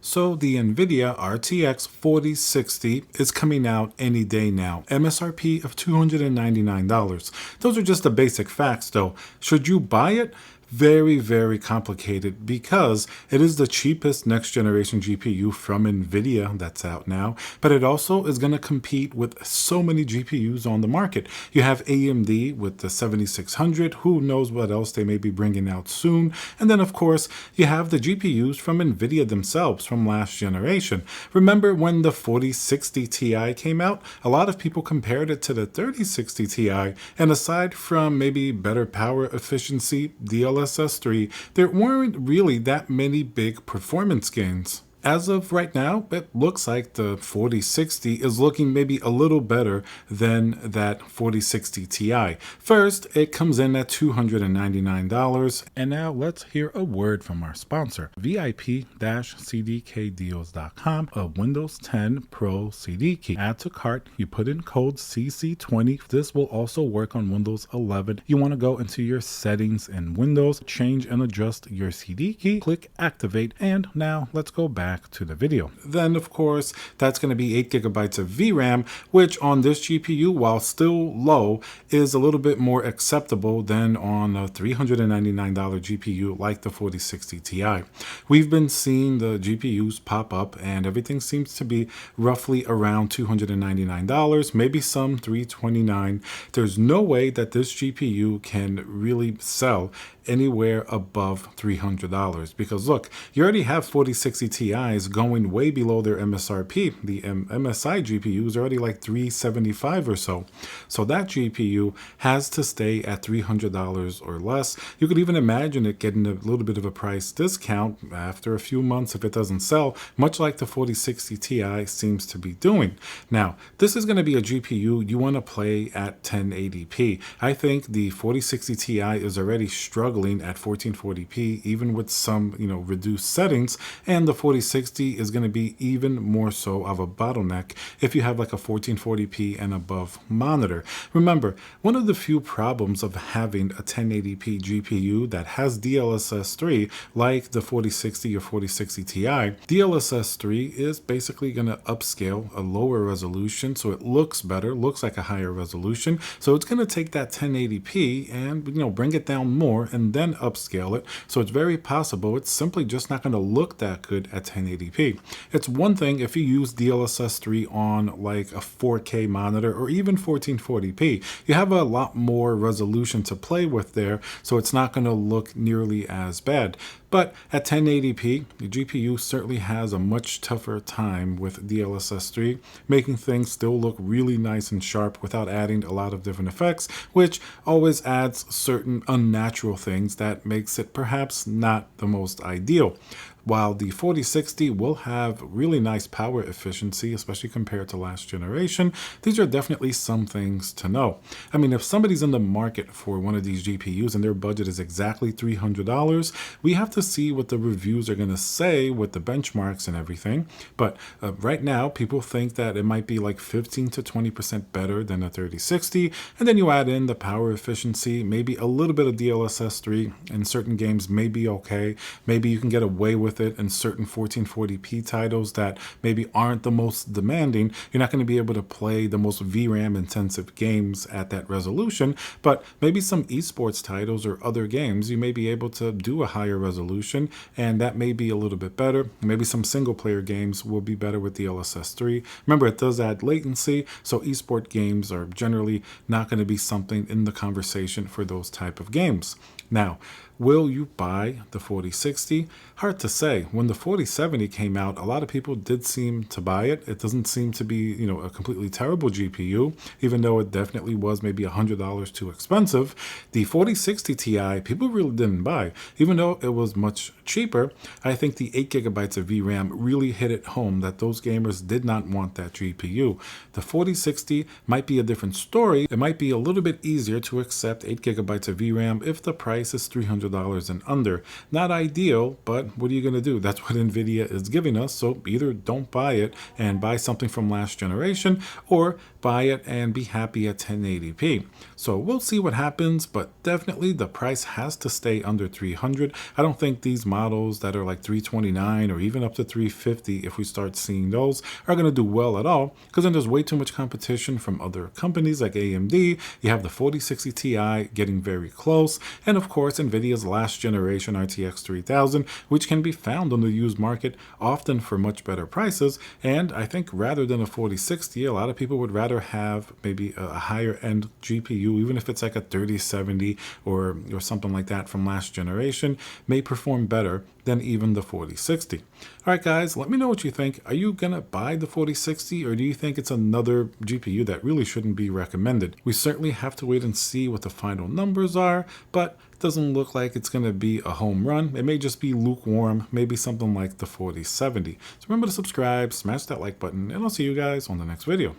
So the Nvidia RTX 4060 is coming out any day now. MSRP of $299. Those are just the basic facts though. Should you buy it? Very, very complicated because it is the cheapest next generation GPU from Nvidia that's out now, but it also is going to compete with so many GPUs on the market. You have AMD with the 7600, who knows what else they may be bringing out soon. And then of course, you have the GPUs from Nvidia themselves from last generation. Remember when the 4060 Ti came out? A lot of people compared it to the 3060 Ti, and aside from maybe better power efficiency, DLSS 3, there weren't really that many big performance gains. As of right now, it looks like the 4060 is looking maybe a little better than that 4060 Ti. First, it comes in at $299. And now let's hear a word from our sponsor, VIP-CDKdeals.com, a Windows 10 Pro CD key. Add to cart, you put in code CC20. This will also work on Windows 11. You want to go into your settings in Windows, change and adjust your CD key, click activate, and now let's go back to the video. Then of course that's going to be 8 gigabytes of VRAM, which on this GPU, while still low, is a little bit more acceptable than on a $399 GPU like the 4060 Ti. We've been seeing the GPUs pop up and everything seems to be roughly around $299, maybe some $329. There's no way that this GPU can really sell anywhere above $300 because look, you already have 4060 Ti's going way below their MSRP. The MSI GPUs are already like $375 or so. So that GPU has to stay at $300 or less. You could even imagine it getting a little bit of a price discount after a few months if it doesn't sell, much like the 4060 Ti seems to be doing. Now, this is going to be a GPU you want to play at 1080p. I think the 4060 Ti is already struggling at 1440p, even with some, reduced settings, and the 4060 is going to be even more so of a bottleneck if you have like a 1440p and above monitor. Remember, one of the few problems of having a 1080p GPU that has DLSS 3 like the 4060 or 4060 Ti, DLSS 3 is basically going to upscale a lower resolution so it looks better, looks like a higher resolution. So it's going to take that 1080p and bring it down more and then upscale it. So it's very possible it's simply just not going to look that good at 1080p. It's one thing if you use DLSS 3 on like a 4K monitor or even 1440p. You have a lot more resolution to play with there, so it's not going to look nearly as bad. But at 1080p, the GPU certainly has a much tougher time with DLSS 3, making things still look really nice and sharp without adding a lot of different effects, which always adds certain unnatural things that makes it perhaps not the most ideal. While the 4060 will have really nice power efficiency, especially compared to last generation, these are definitely some things to know. I mean, if somebody's in the market for one of these GPUs and their budget is exactly $300, we have to see what the reviews are going to say with the benchmarks and everything. But right now, people think that it might be like 15 to 20% better than a 3060. And then you add in the power efficiency, maybe a little bit of DLSS 3 in certain games may be okay. Maybe you can get away with it in certain 1440p titles that maybe aren't the most demanding. You're not going to be able to play the most VRAM intensive games at that resolution, but maybe some esports titles or other games, you may be able to do a higher resolution, and that may be a little bit better. Maybe some single player games will be better with DLSS 3. Remember, it does add latency, so esport games are generally not going to be something in the conversation for those type of games. Now, will you buy the 4060? Hard to say. When the 4070 came out, a lot of people did seem to buy it. It doesn't seem to be, a completely terrible GPU, even though it definitely was maybe $100 too expensive. The 4060 Ti, people really didn't buy. Even though it was much cheaper, I think the 8 gigabytes of VRAM really hit it home that those gamers did not want that GPU. The 4060 might be a different story. It might be a little bit easier to accept 8 gigabytes of VRAM if the price is $300 $300 and under. Not ideal, but what are you going to do? That's what Nvidia is giving us. So either don't buy it and buy something from last generation, or buy it and be happy at 1080p. So we'll see what happens, but definitely the price has to stay under 300. I don't think these models that are like 329 or even up to 350, if we start seeing those, are going to do well at all, because then there's way too much competition from other companies like AMD. You have the 4060 Ti getting very close, and of course Nvidia's last generation RTX 3000, which can be found on the used market often for much better prices. And I think rather than a 4060, a lot of people would rather have maybe a higher end GPU, even if it's like a 3070 or something like that from last generation, may perform better than even the 4060. All right, guys, let me know what you think. Are you gonna buy the 4060, or do you think it's another GPU that really shouldn't be recommended? We certainly have to wait and see what the final numbers are, but it doesn't look like it's gonna be a home run. It may just be lukewarm, maybe something like the 4070. So remember to subscribe, smash that like button, and I'll see you guys on the next video.